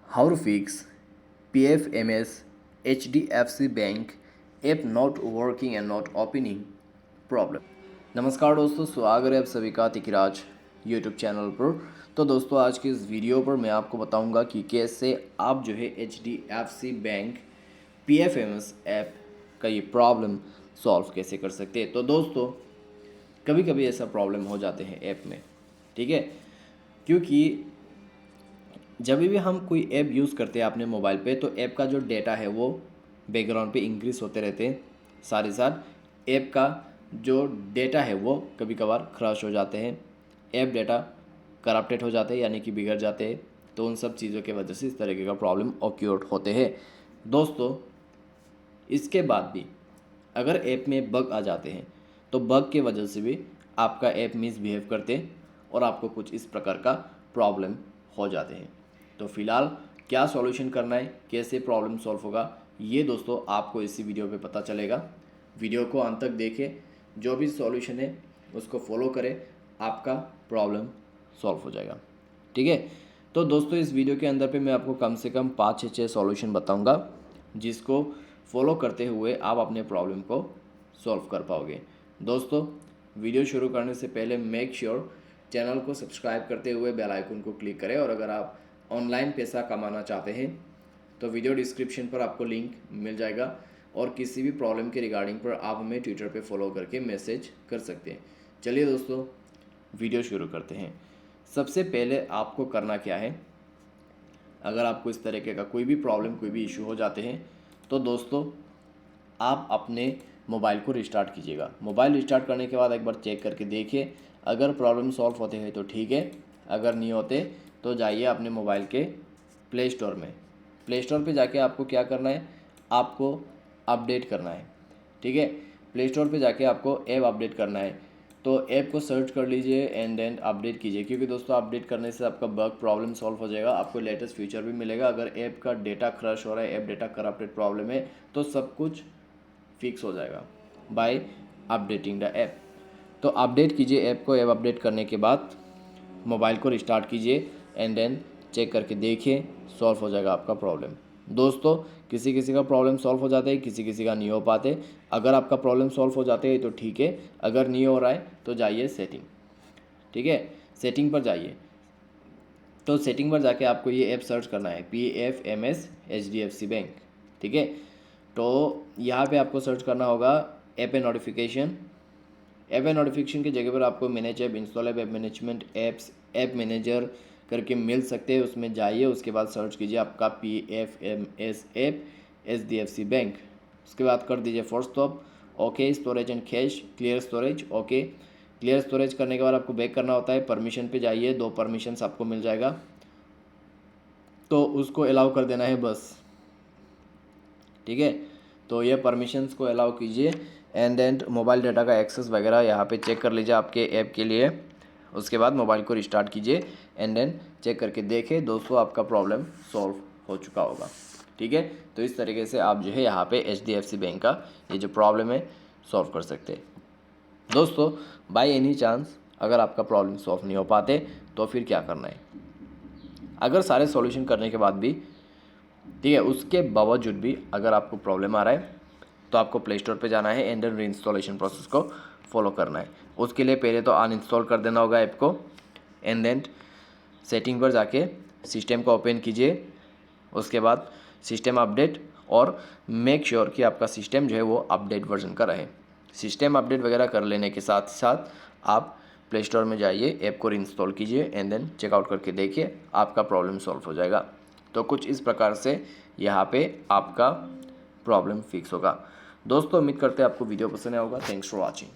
How to fix PFMS HDFC bank app not working and not opening problem. नमस्कार दोस्तों, स्वागत है आप सभी का तिकराज यूट्यूब चैनल पर। तो दोस्तों, आज की इस वीडियो पर मैं आपको बताऊंगा कि कैसे आप जो है HDFC बैंक PFMS ऐप का ये प्रॉब्लम सॉल्व कैसे कर सकते हैं। तो दोस्तों, कभी कभी ऐसा प्रॉब्लम हो जाते हैं ऐप में, ठीक है, क्योंकि जब भी हम कोई ऐप यूज़ करते हैं अपने मोबाइल पे, तो ऐप का जो डेटा है वो बैकग्राउंड पे इंक्रीज़ होते रहते हैं। साथ ही साथ ऐप का जो डेटा है वो कभी कभार क्रैश हो जाते हैं, ऐप डेटा करप्टेड हो जाते हैं यानी कि बिगड़ जाते हैं। तो उन सब चीज़ों की वजह से इस तरीके का प्रॉब्लम ऑक्योर्ड होते हैं। दोस्तों, इसके बाद भी अगर ऐप में बग आ जाते हैं तो बग के वजह से भी आपका ऐप मिसबिहेव करते हैं और आपको कुछ इस प्रकार का प्रॉब्लम हो जाते हैं। तो फिलहाल क्या सॉल्यूशन करना है, कैसे प्रॉब्लम सॉल्व होगा, ये दोस्तों आपको इसी वीडियो पे पता चलेगा। वीडियो को अंत तक देखें, जो भी सॉल्यूशन है उसको फॉलो करें, आपका प्रॉब्लम सॉल्व हो जाएगा, ठीक है। तो दोस्तों, इस वीडियो के अंदर पे मैं आपको कम से कम 5 से 6 सॉल्यूशन बताऊंगा, जिसको फॉलो करते हुए आप अपने प्रॉब्लम को सॉल्व कर पाओगे। दोस्तों, वीडियो शुरू करने से पहले मेक श्योर चैनल को सब्सक्राइब करते हुए बेल आइकन को क्लिक करें। और अगर आप ऑनलाइन पैसा कमाना चाहते हैं तो वीडियो डिस्क्रिप्शन पर आपको लिंक मिल जाएगा, और किसी भी प्रॉब्लम के रिगार्डिंग पर आप हमें ट्विटर पे फॉलो करके मैसेज कर सकते हैं। चलिए दोस्तों, वीडियो शुरू करते हैं। सबसे पहले आपको करना क्या है, अगर आपको इस तरीके का कोई भी प्रॉब्लम, कोई भी इशू हो जाते हैं, तो दोस्तों आप अपने मोबाइल को रिस्टार्ट कीजिएगा। मोबाइल रिस्टार्ट करने के बाद एक बार चेक करके देखिए, अगर प्रॉब्लम सॉल्व होते हैं तो ठीक है, अगर नहीं होते तो जाइए अपने मोबाइल के प्ले स्टोर में। प्ले स्टोर पे जाके आपको क्या करना है, आपको अपडेट करना है, ठीक है। प्ले स्टोर पे जाके आपको ऐप अपडेट करना है। तो ऐप को सर्च कर लीजिए एंड देन अपडेट कीजिए, क्योंकि दोस्तों अपडेट करने से आपका बग प्रॉब्लम सॉल्व हो जाएगा, आपको लेटेस्ट फीचर भी मिलेगा। अगर ऐप का डेटा क्रश हो रहा है, ऐप डेटा करप्टेड प्रॉब्लम है, तो सब कुछ फिक्स हो जाएगा बाय अपडेटिंग द ऐप। तो अपडेट कीजिए ऐप को। ऐप अपडेट करने के बाद मोबाइल को रिस्टार्ट कीजिए एंड देन चेक करके देखिए, सॉल्व हो जाएगा आपका प्रॉब्लम। दोस्तों, किसी किसी का प्रॉब्लम सॉल्व हो जाता है, किसी किसी का नहीं हो पाते। अगर आपका प्रॉब्लम सॉल्व हो जाते हैं तो ठीक है, अगर नहीं हो रहा है तो जाइए सेटिंग, ठीक है। सेटिंग पर जाइए। तो सेटिंग पर जाके आपको ये ऐप सर्च करना है, PFMS HDFC बैंक, ठीक है। तो यहाँ पे आपको सर्च करना होगा app and notification. App and notification की जगह पर आपको manage app, install app, app management apps, app manager करके मिल सकते हैं। उसमें जाइए, उसके बाद सर्च कीजिए आपका PFMS ऐप HDFC बैंक। उसके बाद कर दीजिए force stop, okay. Storage and cash, clear storage, okay. Clear storage करने के बाद आपको बैक करना होता है। परमिशन पे जाइए, 2 परमिशंस आपको मिल जाएगा, तो उसको अलाउ कर देना है बस, ठीक है। तो ये परमिशंस को अलाउ कीजिए एंड देन मोबाइल डाटा का एक्सेस वगैरह यहाँ पे चेक कर लीजिए आपके ऐप के लिए। उसके बाद मोबाइल को रिस्टार्ट कीजिए एंड देन चेक करके देखें। दोस्तों, आपका प्रॉब्लम सॉल्व हो चुका होगा, ठीक है। तो इस तरीके से आप जो है यहाँ पे HDFC बैंक का ये जो प्रॉब्लम है सॉल्व कर सकते हैं। दोस्तों, बाय एनी चांस अगर आपका प्रॉब्लम सॉल्व नहीं हो पाते तो फिर क्या करना है, अगर सारे सॉल्यूशन करने के बाद भी, ठीक है, उसके बावजूद भी अगर आपको प्रॉब्लम आ रहा है तो आपको प्ले स्टोर पे जाना है एंड देन रीइंस्टॉलेशन प्रोसेस को फॉलो करना है। उसके लिए पहले तो अनइंस्टॉल कर देना होगा ऐप को एंड देन सेटिंग पर जाके सिस्टम को ओपन कीजिए। उसके बाद सिस्टम अपडेट, और मेक श्योर कि आपका सिस्टम जो है वो अपडेट वर्जन का रहे। सिस्टम अपडेट वगैरह कर लेने के साथ साथ आप प्ले स्टोर में जाइए, ऐप को रीइंस्टॉल कीजिए एंड देन चेकआउट करके देखिए, आपका प्रॉब्लम सॉल्व हो जाएगा। तो कुछ इस प्रकार से यहाँ पे आपका प्रॉब्लम फिक्स होगा। दोस्तों, उम्मीद करते हैं आपको वीडियो पसंद आया होगा। Thanks for watching.